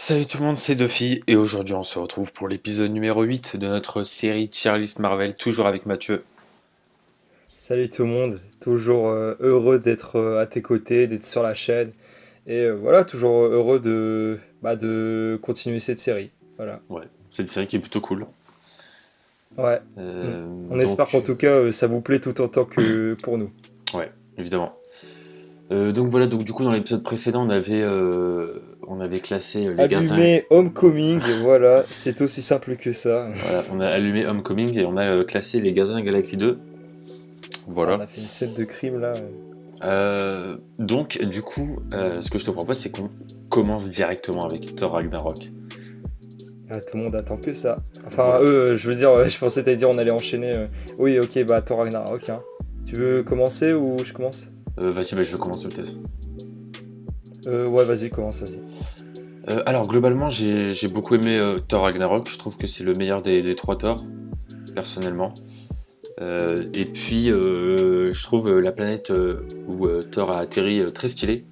Salut tout le monde, c'est Duffy et aujourd'hui on se retrouve pour l'épisode numéro 8 de notre série Tier List Marvel, toujours avec Mathieu. Salut tout le monde, toujours heureux d'être à tes côtés, d'être sur la chaîne et voilà, toujours heureux de continuer cette série. Voilà. Ouais, c'est une série qui est plutôt cool. Ouais. Mm. On espère qu'en Donc, tout cas ça vous plaît tout autant que pour nous. ouais, évidemment. Donc voilà, donc du coup dans l'épisode précédent on avait classé les gardiens. Allumé Homecoming, voilà, c'est aussi simple que ça. Voilà, on a allumé Homecoming et on a classé les gardiens de la Galaxie 2. Ah, on Voilà. a fait une scène de crime là. Donc du coup, ce que je te propose c'est qu'on commence directement avec Thor Ragnarok. Ah, tout le monde attend que ça. Enfin, Voilà. je veux dire, je pensais t'allais dire on allait enchaîner. Oui, ok, bah Thor Ragnarok, hein. Tu veux commencer ou je commence? Vas-y, bah, je vais commencer peut-être. Ouais, vas-y, commence, vas-y. Alors globalement j'ai beaucoup aimé Thor Ragnarok, je trouve que c'est le meilleur des trois Thor, personnellement. Et puis je trouve la planète où Thor a atterri très stylée.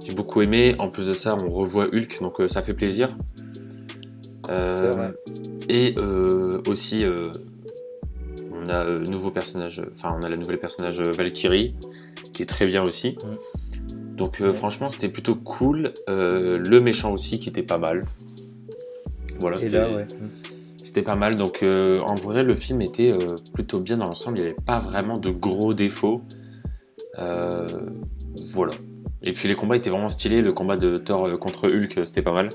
J'ai beaucoup aimé, en plus de ça on revoit Hulk, donc ça fait plaisir. C'est Euh, vrai. et aussi on a nouveau personnage, enfin on a la nouvelle personnage Valkyrie, qui est très bien aussi. Mm. Donc Ouais. franchement c'était plutôt cool. Le méchant aussi qui était pas mal. Voilà, Et là, c'était ouais. C'était pas mal, donc en vrai le film était plutôt bien dans l'ensemble, il n'y avait pas vraiment de gros défauts. Euh, voilà. Et puis les combats étaient vraiment stylés, le combat de Thor contre Hulk c'était pas mal.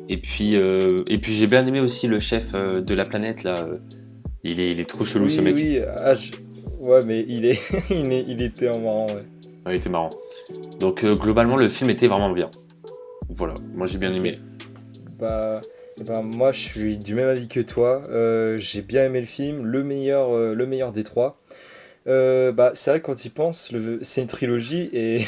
Et puis j'ai bien aimé aussi le chef de la planète là, il est trop chelou ce Oui, mec. oui. Ouais, mais il est, il était en marrant, ouais. Ouais, il était marrant. Donc globalement le film était vraiment bien. Voilà, moi j'ai bien Ok. aimé. Bah, eh ben, moi, je suis du même avis que toi. J'ai bien aimé le film, le meilleur des trois. Bah, c'est vrai que quand il pense, c'est une trilogie et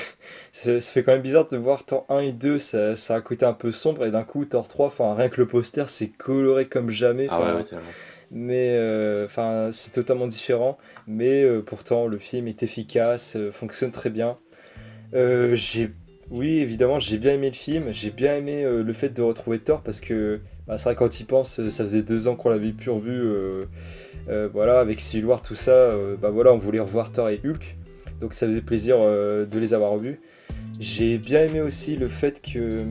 ça fait quand même bizarre de voir Thor 1 et 2, ça a un côté un peu sombre et d'un coup Thor 3, enfin rien que le poster c'est coloré comme jamais, Ah ouais, ouais, enfin tellement. mais enfin c'est totalement différent, mais pourtant le film est efficace, fonctionne très bien. J'ai oui évidemment j'ai bien aimé le film, j'ai bien aimé le fait de retrouver Thor parce que bah, c'est vrai quand il pense, ça faisait 2 ans qu'on l'avait plus revu. Voilà, avec Civil War, tout ça, bah voilà, on voulait revoir Thor et Hulk, donc ça faisait plaisir de les avoir revus. J'ai bien aimé aussi le fait que,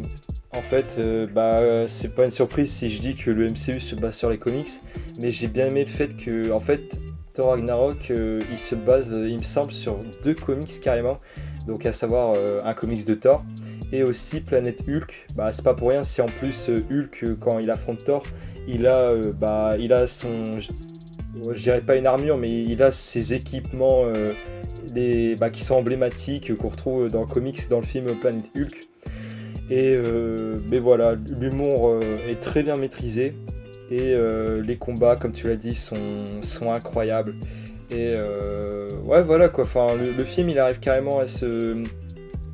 en fait, bah c'est pas une surprise si je dis que le MCU se base sur les comics, mais j'ai bien aimé le fait que, en fait, Thor Ragnarok, il se base, il me semble, sur 2 comics carrément, donc à savoir un comics de Thor. Et aussi Planète Hulk, bah c'est pas pour rien si en plus Hulk quand il affronte Thor, il a son, ouais, je dirais pas une armure, mais il a ses équipements qui sont emblématiques, qu'on retrouve dans le comics et dans le film Planet Hulk. Mais voilà, l'humour est très bien maîtrisé. Et les combats, comme tu l'as dit, sont incroyables. Et ouais, voilà quoi. Enfin, le film, il arrive carrément à se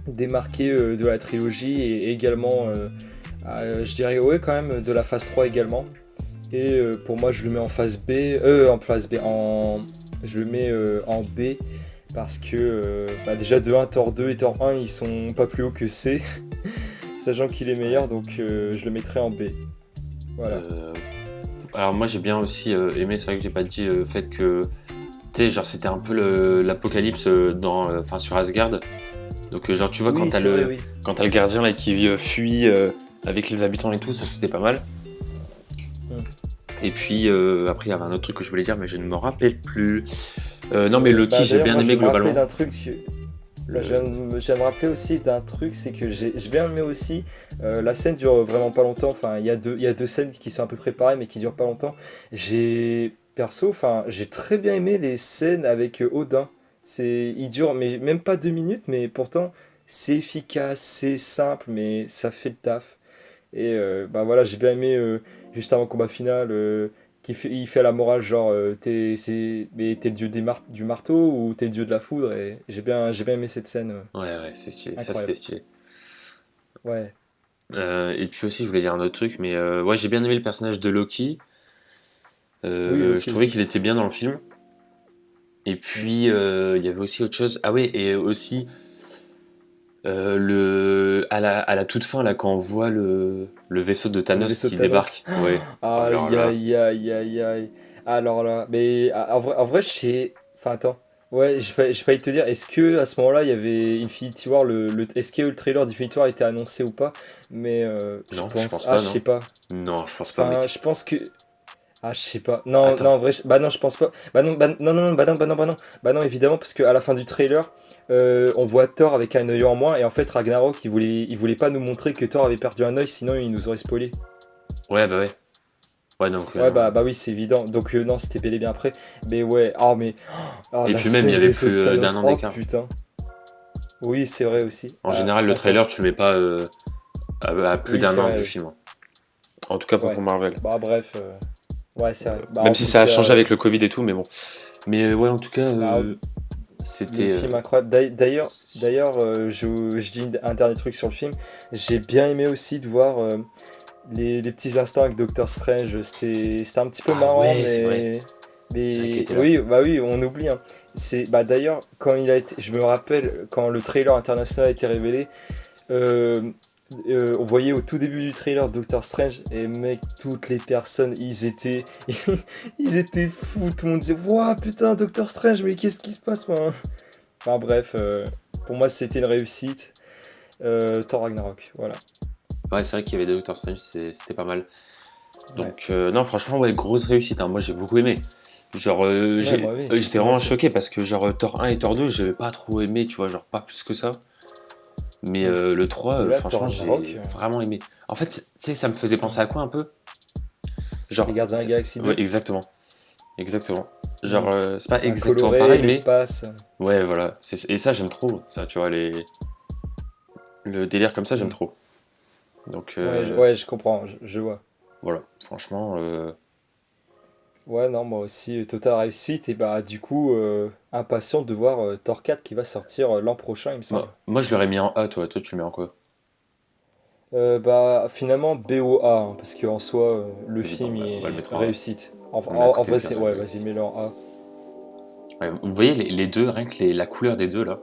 démarquer de la trilogie et également, je dirais, ouais, quand même, de la phase 3 également. Et pour moi, je le mets en phase B, en phase B, je le mets en B parce que bah déjà de 1, Thor 2 et Thor 1, ils sont pas plus haut que C, sachant qu'il est Ouais. meilleur, donc je le mettrai en B. Voilà. Euh, alors moi j'ai bien aussi aimé, c'est vrai que j'ai pas dit le fait que tu sais, genre c'était un peu l'apocalypse enfin sur Asgard. Donc genre tu vois Oui, c'est vrai, oui. quand t'as le gardien là qui fuit avec les habitants et tout, ça c'était pas mal. Hmm. Et puis après il y avait un autre truc que je voulais dire mais je ne me rappelle plus. Non mais Loki Bah j'ai d'ailleurs, bien moi, je aimé vais me rappeler globalement. d'un truc. Bah, Le... je viens de me rappeler aussi d'un truc, c'est que j'ai bien aimé aussi. La scène dure vraiment pas longtemps. Enfin, il y a 2 scènes qui sont à peu près pareilles, mais qui durent pas longtemps. Perso, enfin, j'ai très bien aimé les scènes avec Odin. Il dure, mais même pas 2 minutes, mais pourtant, c'est efficace, c'est simple, mais ça fait le taf. Et bah voilà, j'ai bien aimé juste avant le combat final, il fait à la morale genre mais t'es le dieu du marteau ou t'es le dieu de la foudre, et j'ai bien aimé cette scène Ouais ouais c'est stylé, ça c'était incroyable. stylé. Ouais. Et puis aussi je voulais dire un autre truc mais ouais j'ai bien aimé le personnage de Loki. Oui, Je Loki trouvais aussi. qu'il était bien dans le film. Et Mm. puis il y avait aussi autre chose. Ah oui et aussi à la toute fin, là, quand on voit le vaisseau de Le Thanos vaisseau de qui Thanos. débarque. Ouais. Alors Aïe là. aïe aïe aïe aïe. Alors là, mais en vrai, je sais. Enfin, attends. Ouais, j'ai failli te dire, est-ce que à ce moment-là, il y avait Infinity War, est-ce que le trailer d'Infinity War était annoncé ou pas? Mais je Non, je pense. pense Ah, pas, je sais non. pas. Non, je pense pas, Enfin, mec. je pense que. Ah, je sais pas. Non, non, Attends. en vrai, bah non, je pense pas. Bah non, non, non, bah non, bah non, bah non. Bah non, évidemment, parce qu'à la fin du trailer, on voit Thor avec un œil en moins, et en fait, Ragnarok, il voulait pas nous montrer que Thor avait perdu un œil, sinon il nous aurait spoilé. Ouais, bah ouais. Ouais, donc, Ouais, non. bah oui, c'est évident. Donc, non, c'était bel et bien après. Mais ouais, oh, mais. Oh, Et la puis même, il y scène avait vaisseau de plus d'un Thanos. an Oh d'écart. putain. Oui, c'est vrai aussi. En Ah, général, le attends. trailer, tu le mets pas à plus Oui, d'un c'est an vrai, du oui. film, hein. En tout cas, pas pour Ouais. Marvel. Bah, bref. Ouais, c'est vrai. Bah, Même en si tout ça a cas, changé avec le Covid et tout, mais bon. Mais ouais, en tout cas, bah, le c'était. film incroyable. D'ailleurs, je dis un dernier truc sur le film. J'ai bien aimé aussi de voir les petits instants avec Doctor Strange. C'était un petit peu Ah marrant, ouais, c'est vrai. C'est vrai qu'il mais était là. oui, bah oui, on oublie, hein. Bah d'ailleurs, quand il a été, je me rappelle quand le trailer international a été révélé, euh, on voyait au tout début du trailer Doctor Strange et mec, toutes les personnes, ils étaient fous. Tout le monde disait, waouh, putain, Doctor Strange, mais qu'est-ce qui se passe, moi? Enfin bref, pour moi c'était une réussite. Thor Ragnarok, voilà. Ouais, c'est vrai qu'il y avait Doctor Strange, c'était pas mal. Ouais, Donc, non, franchement, ouais, grosse réussite, hein. Moi, j'ai beaucoup aimé. Genre, ouais, moi oui, j'étais moi vraiment aussi. choqué parce que, genre, Thor 1 et Thor 2, j'avais pas trop aimé, tu vois, genre, pas plus que ça. Mais Hmm. le 3, Mais là, Thor franchement, Ragnarok, j'ai vraiment aimé. En fait, tu sais, ça me faisait penser à quoi un peu? les Genre, Gardiens de la Galaxie ouais, 2, exactement. Exactement. Genre, hmm. c'est pas Un exactement coloré, pareil, mais l'espace. ouais, voilà. Et ça, j'aime trop. Ça, tu vois, le délire comme ça, j'aime Hmm. trop. Donc, Ouais, ouais, je comprends, je vois. voilà. Franchement, Ouais, non, moi aussi, totale réussite. Et bah, du coup, impatient de voir Thor 4 qui va sortir l'an prochain, il me semble. moi, je l'aurais mis en A, toi. Toi, tu le mets en quoi? Bah, finalement, BOA, hein, parce qu'en soi, le Vas-y, bah, film il on va le est mettre en A. réussite. On le met à En côté de vrai, c'est. Gardien de Ouais, la vas-y, Galaxie. mets-le en A. Ouais, vous voyez les deux, rien que la couleur des deux, là.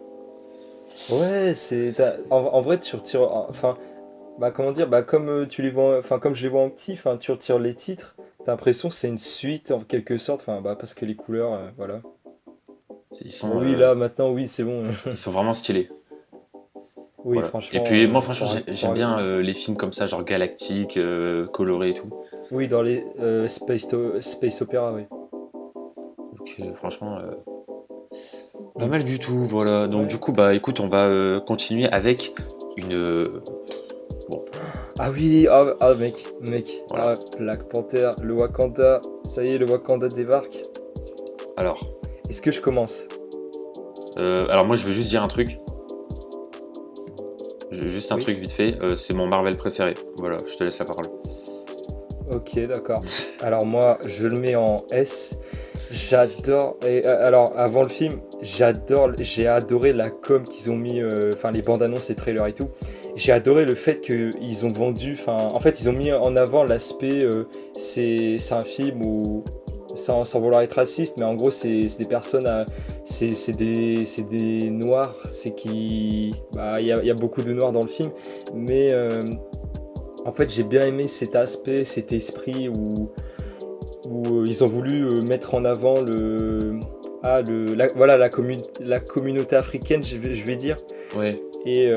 Ouais, en vrai, tu retires. Enfin, bah, comment dire, bah, comme tu les vois. Enfin, comme je les vois en petit, enfin, tu retires les titres, t'as l'impression que c'est une suite en quelque sorte. Enfin, bah, parce que les couleurs, voilà. Ils Bon, sont, oui, là, maintenant, oui, c'est bon. ils sont vraiment stylés. Oui, Voilà. Et franchement, puis, moi, franchement, j'aime t'auras- bien les films comme ça, genre galactiques, colorés et tout. Oui, dans les Space Opera, oui. Donc, franchement, pas Hmm. mal du tout, voilà. Donc, du Ouais. coup, bah, écoute, on va continuer avec une. Bon, Ah oui, mec. voilà. Ah, Black Panther, le Wakanda. Ça y est, le Wakanda débarque. Alors, Est-ce que je commence? alors moi, je veux juste dire un truc. Juste un Oui. truc vite fait. C'est mon Marvel préféré. Voilà, je te laisse la parole. Ok, d'accord. Alors moi, je le mets en S. J'adore. Et alors, avant le film, j'ai adoré la com qu'ils ont mis, enfin les bandes annonces et trailers et tout. J'ai adoré le fait qu'ils ont vendu, enfin, en fait, ils ont mis en avant l'aspect, c'est un film où, sans vouloir être raciste, mais en gros, c'est des personnes, c'est des noirs, c'est qui, bah, il y a beaucoup de noirs dans le film, mais en fait, j'ai bien aimé cet aspect, cet esprit où ils ont voulu mettre en avant voilà, la communauté africaine, je vais dire. Ouais, Et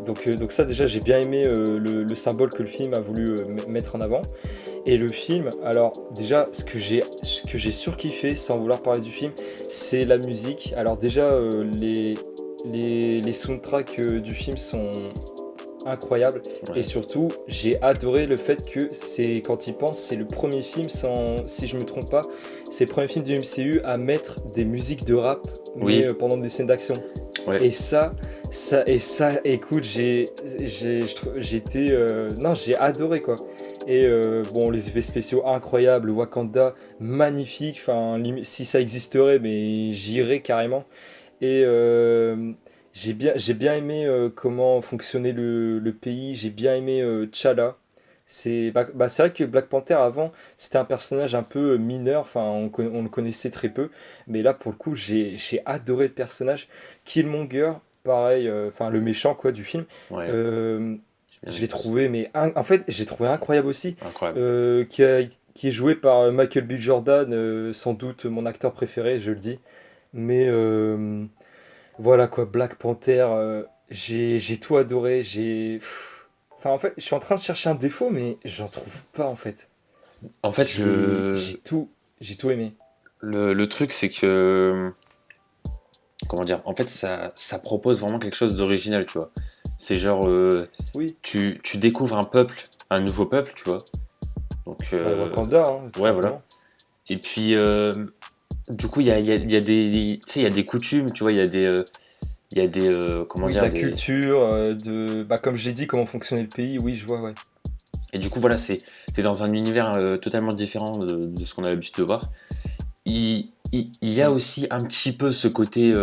donc ça déjà j'ai bien aimé le symbole que le film a voulu mettre en avant. Et le film, alors déjà ce que j'ai surkiffé sans vouloir parler du film, c'est la musique. Alors déjà les soundtracks du film sont incroyables et ouais. surtout j'ai adoré le fait que c'est quand il pense c'est le premier film sans si je me trompe pas c'est le premier film du MCU à mettre des musiques de rap mais Oui, pendant des scènes d'action ouais. et écoute, j'étais, non, j'ai adoré quoi. Et bon, les effets spéciaux incroyables, Wakanda magnifique. Enfin, si ça existerait, mais j'irais carrément. Et j'ai bien aimé comment fonctionnait le pays. J'ai bien aimé T'Challa. C'est vrai que Black Panther avant, c'était un personnage un peu mineur. Enfin, on le connaissait très peu. Mais là, pour le coup, j'ai adoré le personnage. Killmonger. pareil, enfin le méchant quoi du film, Ouais, euh, j'ai bien je aimé l'ai aussi. trouvé, mais en fait, j'ai trouvé incroyable aussi, Incroyable. qui est joué par Michael B. Jordan, sans doute mon acteur préféré, je le dis. Mais voilà quoi, Black Panther, j'ai tout adoré, Enfin, en fait, je suis en train de chercher un défaut, mais j'en trouve pas en fait. En fait, J'ai tout aimé. le truc, c'est que, comment dire, en fait, ça propose vraiment quelque chose d'original, tu vois. C'est genre, Oui, tu découvres un peuple, un nouveau peuple, tu vois. Donc, bah Wakanda, hein, tout ouais, voilà. simplement. Et puis, du coup, il y a des, tu sais, il y a des coutumes, tu vois, il y a des, comment Oui, de dire, la des. culture, bah, comme j'ai dit, comment fonctionnait le pays, oui, je vois, ouais. Et du coup, voilà, t'es dans un univers totalement différent de ce qu'on a l'habitude de voir. Il y a Mm. aussi un petit peu ce côté,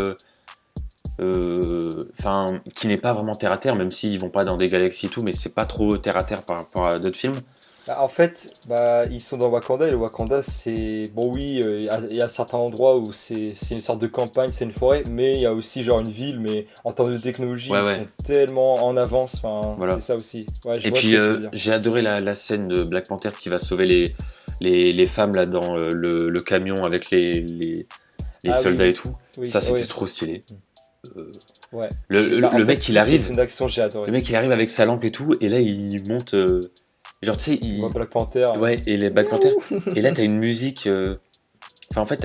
enfin, qui n'est pas vraiment terre à terre, même s'ils vont pas dans des galaxies et tout, mais c'est pas trop terre à terre par rapport à d'autres films. Bah, en fait, bah, ils sont dans Wakanda et le Wakanda, c'est. Bon, oui, il y a certains endroits où c'est une sorte de campagne, c'est une forêt, mais il y a aussi genre une ville, mais en termes de technologie, Ouais, ils ouais, sont tellement en avance, enfin, c'est voilà. ça aussi. Ouais, je Et vois ce puis, que tu veux dire. j'ai adoré la scène de Black Panther qui va sauver les femmes là dans le camion avec les Ah soldats et oui, tout. oui, Ça, c'était ouais, trop stylé. Euh, ouais. le, Bah, en le fait, mec, il toutes les arrive, scènes d'action, j'ai le adoré. mec, il arrive avec sa lampe et tout, et là, il monte, genre, tu sais, Il voit Black Panther. ouais, et les Black Panther. Et là, t'as une musique, enfin, en fait,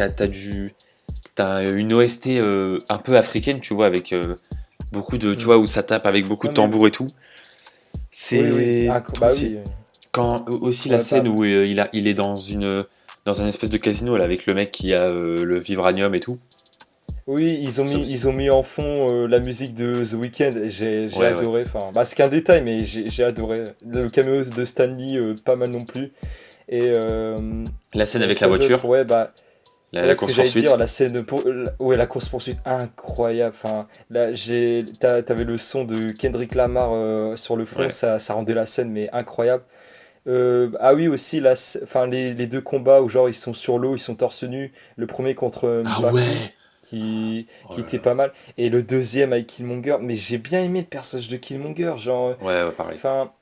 t'as une OST un peu africaine, tu vois, avec beaucoup de, tu Hmm. vois, où ça tape avec beaucoup de Non, mais tambours et tout. oui, oui. C'est trop Bah stylé. oui. Quand aussi la Ouais, scène bah, où il est dans un espèce de casino là avec le mec qui a le vibranium et tout. oui, ils ont Ça mis, aussi. ils ont mis en fond la musique de The Weeknd. Et j'ai Ouais, ouais. adoré. Enfin, bah, c'est qu'un détail, mais j'ai adoré. Le caméo de Stanley, pas mal non plus. Et La scène avec la quoi d'autre? voiture, Ouais, bah, la ouais, ce que course j'allais dire, poursuite. la scène ouais, la course poursuite incroyable. Enfin, là, t'avais le son de Kendrick Lamar sur le fond, Ouais. ça rendait la scène mais incroyable. Ah oui, aussi, enfin, les deux combats où genre ils sont sur l'eau, ils sont torse nu. Le premier contre Ah M'Baku, ouais. Oh qui là était là. pas mal. Et le deuxième avec Killmonger. Mais j'ai bien aimé le personnage de Killmonger. Genre, Ouais, ouais, pareil. enfin,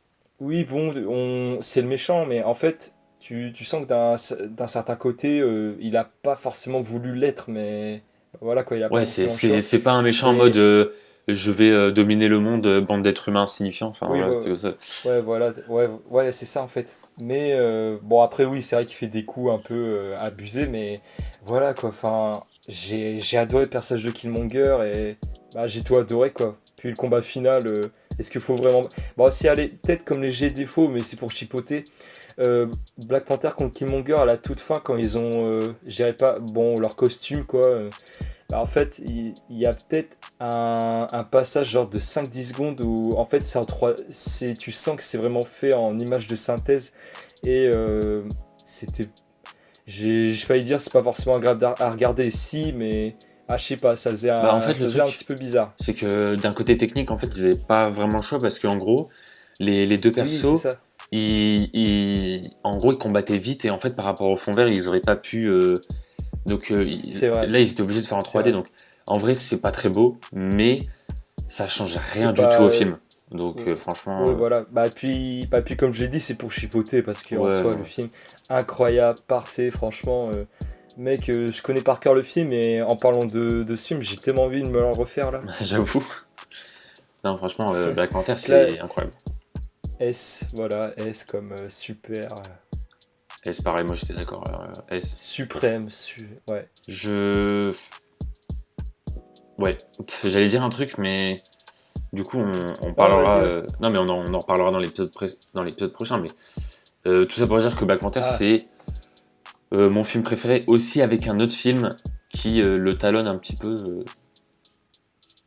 oui, bon, c'est le méchant, mais en fait, tu sens que d'un certain côté, il a pas forcément voulu l'être, mais voilà quoi, il a pas Ouais, forcément le choix. c'est pas un méchant en mode Et je vais dominer le monde, bande d'êtres humains insignifiants. Enfin oui, voilà, ouais, c'est ça. ouais, voilà, ouais, ouais, c'est ça en fait. Mais bon, après, oui, c'est vrai qu'il fait des coups un peu abusés, mais voilà quoi. Enfin, j'ai adoré le personnage de Killmonger et bah, j'ai tout adoré quoi. Puis le combat final, est-ce qu'il faut vraiment. Bon, si, allez, peut-être comme les G défauts, mais c'est pour chipoter. Black Panther contre Killmonger à la toute fin, quand ils ont. Je dirais pas. Bon, leur costume quoi. Bah, en fait, il y a peut-être un passage genre de 5-10 secondes où en fait c'est en 3, tu sens que c'est vraiment fait en image de synthèse et c'était, j'ai failli dire c'est pas forcément agréable à regarder si, mais je sais pas, Bah en fait le ça faisait un truc petit peu bizarre. c'est que d'un côté technique en fait ils avaient pas vraiment le choix parce qu'en gros les deux Oui, c'est persos ça, en gros ils combattaient vite et en fait par rapport au fond vert ils auraient pas pu donc c'est vrai, là, ils étaient obligés de faire en c'est 3D. vrai. Donc, en vrai, c'est pas très beau, mais ça change rien C'est du tout pas. au film. Donc, Ouais, franchement, ouais, voilà. Bah, puis comme je l'ai dit, c'est pour chipoter parce qu'en ouais, soi, non, le film, incroyable, parfait, franchement. Mec, je connais par cœur le film et en parlant de ce film, j'ai tellement envie de me le refaire là. j'avoue. Non, franchement, Black Panther, Donc là, c'est incroyable. S, voilà, S comme super, Et c'est pareil, moi j'étais d'accord. S. suprême, ouais. Je. Ouais, j'allais dire un truc, mais du coup, on Non, vas-y, parlera. ouais. Non, mais on en reparlera dans l'épisode prochain. Mais tout ça pour dire que Black Panther, Ah, c'est mon film préféré, aussi avec un autre film qui le talonne un petit peu.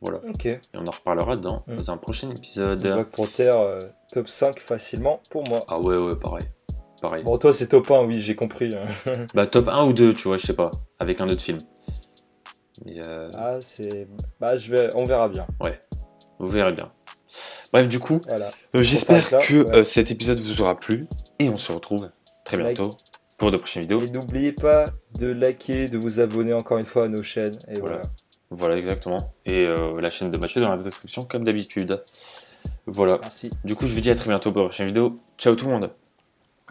Voilà. ok. Et on en reparlera dans Hmm. un prochain épisode. Black Panther, top 5 facilement pour moi. Ah ouais, ouais, pareil. Pareil. Bon, toi, c'est top 1, oui, j'ai compris. Bah, top 1 ou 2, tu vois, je sais pas. Avec un autre film. Mais Ah, bah, on verra bien. ouais, vous verrez bien. Bref, du coup, Voilà. On s'arrête j'espère là, que ouais. cet épisode vous aura plu. Et on se retrouve très Like. bientôt pour de prochaines vidéos. Et n'oubliez pas de liker, de vous abonner encore une fois à nos chaînes. Et Voilà. voilà. Voilà, exactement. Et la chaîne de Mathieu dans la description, comme d'habitude. Voilà. Merci. Du coup, je vous dis à très bientôt pour la prochaine vidéo. Ciao tout le monde!